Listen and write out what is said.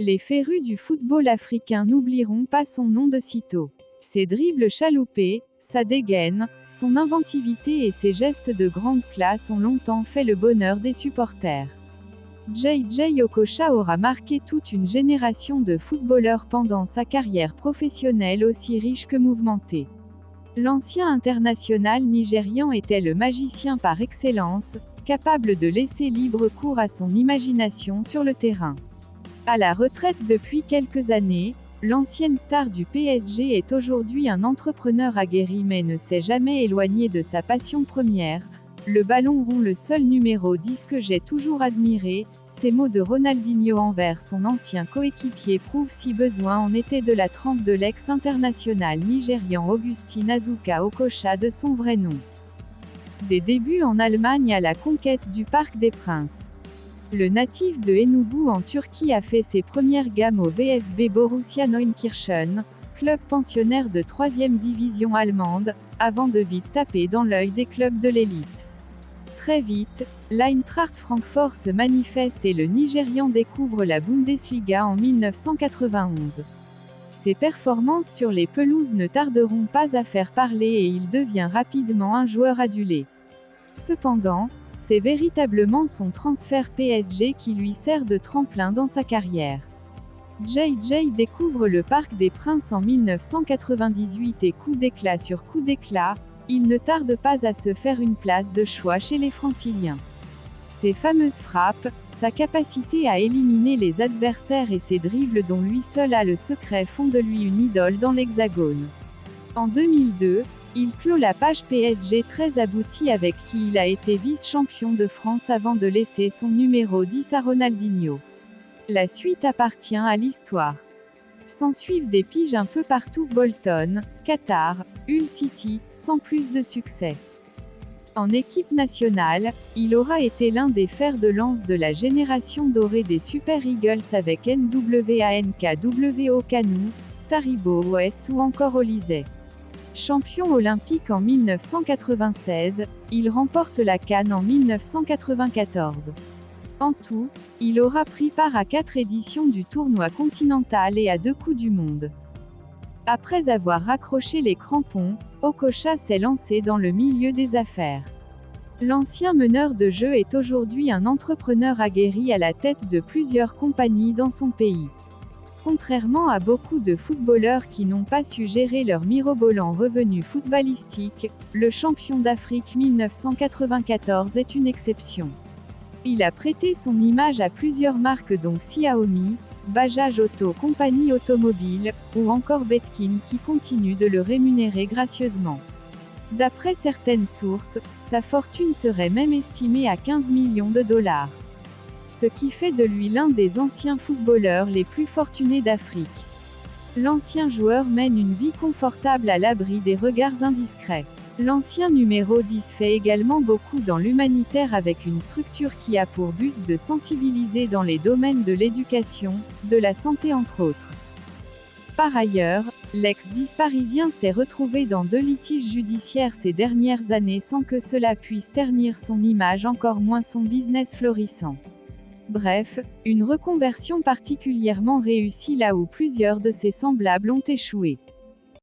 Les férus du football africain n'oublieront pas son nom de sitôt. Ses dribbles chaloupés, sa dégaine, son inventivité et ses gestes de grande classe ont longtemps fait le bonheur des supporters. JJ Okocha aura marqué toute une génération de footballeurs pendant sa carrière professionnelle aussi riche que mouvementée. L'ancien international nigérian était le magicien par excellence, capable de laisser libre cours à son imagination sur le terrain. À la retraite depuis quelques années, l'ancienne star du PSG est aujourd'hui un entrepreneur aguerri mais ne s'est jamais éloigné de sa passion première, le ballon rond, le seul numéro 10 que j'ai toujours admiré. Ces mots de Ronaldinho envers son ancien coéquipier prouvent si besoin en était de la trempe de l'ex-international nigérian Augustine Azuka Okocha de son vrai nom. Des débuts en Allemagne à la conquête du Parc des Princes. Le natif de Enugu en Turquie a fait ses premières gammes au VfB Borussia Neunkirchen, club pensionnaire de 3e division allemande, avant de vite taper dans l'œil des clubs de l'élite. Très vite, l'Eintracht Francfort se manifeste et le Nigérian découvre la Bundesliga en 1991. Ses performances sur les pelouses ne tarderont pas à faire parler et il devient rapidement un joueur adulé. Cependant, c'est véritablement son transfert PSG qui lui sert de tremplin dans sa carrière. JJ découvre le Parc des Princes en 1998 et coup d'éclat sur coup d'éclat, il ne tarde pas à se faire une place de choix chez les Franciliens. Ses fameuses frappes, sa capacité à éliminer les adversaires et ses dribbles dont lui seul a le secret font de lui une idole dans l'Hexagone. En 2002, il clôt la page PSG très aboutie avec qui il a été vice-champion de France avant de laisser son numéro 10 à Ronaldinho. La suite appartient à l'histoire. S'ensuivent des piges un peu partout: Bolton, Qatar, Hull City, sans plus de succès. En équipe nationale, il aura été l'un des fers de lance de la génération dorée des Super Eagles avec NWANKW Kanu, Taribo West ou encore Olysée. Champion olympique en 1996, il remporte la CAN en 1994. En tout, il aura pris part à 4 éditions du tournoi continental et à 2 Coupes du Monde. Après avoir raccroché les crampons, Okocha s'est lancé dans le milieu des affaires. L'ancien meneur de jeu est aujourd'hui un entrepreneur aguerri à la tête de plusieurs compagnies dans son pays. Contrairement à beaucoup de footballeurs qui n'ont pas su gérer leur mirobolant revenu footballistique, le champion d'Afrique 1994 est une exception. Il a prêté son image à plusieurs marques dont Xiaomi, Bajaj Auto Compagnie Automobile, ou encore Betkin qui continue de le rémunérer gracieusement. D'après certaines sources, sa fortune serait même estimée à 15 millions de dollars. Ce qui fait de lui l'un des anciens footballeurs les plus fortunés d'Afrique. L'ancien joueur mène une vie confortable à l'abri des regards indiscrets. L'ancien numéro 10 fait également beaucoup dans l'humanitaire avec une structure qui a pour but de sensibiliser dans les domaines de l'éducation, de la santé entre autres. Par ailleurs, l'ex-10 parisien s'est retrouvé dans 2 litiges judiciaires ces dernières années sans que cela puisse ternir son image, encore moins son business florissant. Bref, une reconversion particulièrement réussie là où plusieurs de ses semblables ont échoué.